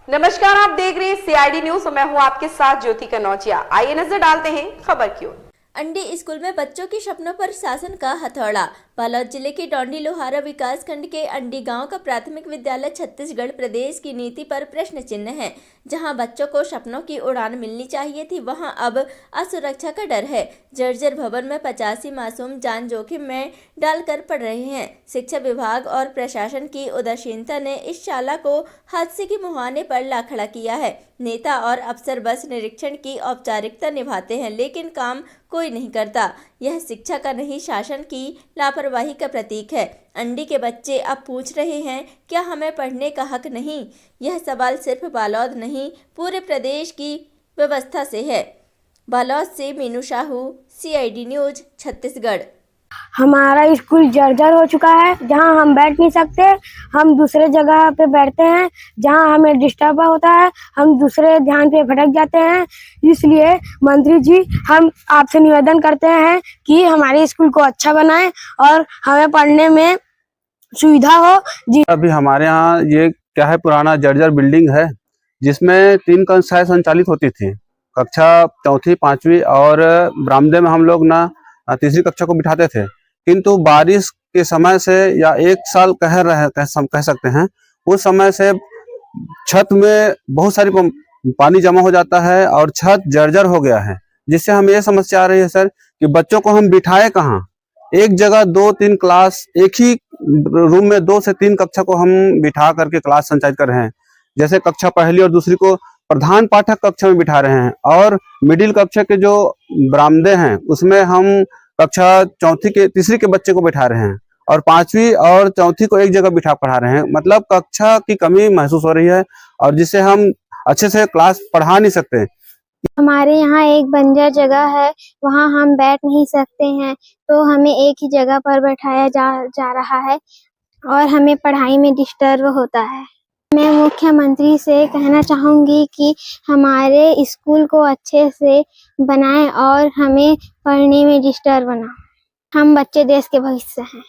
नमस्कार, आप देख रहे हैं CID न्यूज और मैं हूं आपके साथ ज्योति कनौजिया। आइए नजर डालते हैं खबर की ओर। अंडी स्कूल में बच्चों के सपनों पर शासन का हथौड़ा। बालोद जिले के डोंडी लोहारा विकास खंड के अंडी गांव का प्राथमिक विद्यालय छत्तीसगढ़ प्रदेश की नीति पर प्रश्न चिन्ह है। जहां बच्चों को सपनों की उड़ान मिलनी चाहिए थी, वहां अब असुरक्षा का डर है। जर्जर भवन में 85 मासूम जान जोखिम में डालकर पढ़ रहे हैं। शिक्षा विभाग और प्रशासन की उदासीनता ने इस शाला को हादसे के मुहाने पर ला खड़ा किया है। नेता और अफसर बस निरीक्षण की औपचारिकता निभाते हैं, लेकिन काम कोई नहीं करता। यह शिक्षा का नहीं, शासन की लापरवाही का प्रतीक है। अंडी के बच्चे अब पूछ रहे हैं, क्या हमें पढ़ने का हक नहीं? यह सवाल सिर्फ बालोद नहीं, पूरे प्रदेश की व्यवस्था से है। बालोद से मीनू साहू, CID न्यूज, छत्तीसगढ़। हमारा स्कूल जर्जर हो चुका है, जहां हम बैठ नहीं सकते। हम दूसरे जगह पे बैठते हैं जहां हमें डिस्टर्ब होता है। हम दूसरे ध्यान पे भटक जाते हैं। इसलिए मंत्री जी, हम आपसे निवेदन करते हैं कि हमारे स्कूल को अच्छा बनाएं और हमें पढ़ने में सुविधा हो। जी, अभी हमारे यहाँ ये क्या है, पुराना जर्जर बिल्डिंग है जिसमें 3 कक्षाएं संचालित होती थी। कक्षा 4वीं 5वीं और बरामदे में हम लोग ना 3री कक्षा को बिठाते थे। किंतु बारिश के समय से, या 1 साल कह सकते हैं, उस समय से छत में बहुत सारी पानी जमा हो जाता है और छत जर्जर हो गया है। जिससे हमें ये समस्या आ रही है सर कि बच्चों को हम बिठाए कहाँ। एक जगह 2-3 क्लास, एक ही रूम में 2 से 3 कक्षा को हम बिठा करके क्लास संचालित कर रहे हैं। जैसे कक्षा 1ली और 2री को प्रधान पाठक कक्षा में बिठा रहे हैं और मिडिल कक्षा के जो बरामदे हैं उसमें हम कक्षा 3री के बच्चे को बिठा रहे हैं और 5वीं और 4थी को एक जगह बिठा पढ़ा रहे हैं। मतलब कक्षा की कमी महसूस हो रही है और जिससे हम अच्छे से क्लास पढ़ा नहीं सकते। हमारे यहाँ एक बंजर जगह है, वहाँ हम बैठ नहीं सकते हैं, तो हमें एक ही जगह पर बैठाया जा रहा है और हमें पढ़ाई में डिस्टर्ब होता है। मैं मुख्यमंत्री से कहना चाहूँगी कि हमारे स्कूल को अच्छे से बनाएं और हमें पढ़ने में डिस्टर्ब ना। हम बच्चे देश के भविष्य हैं।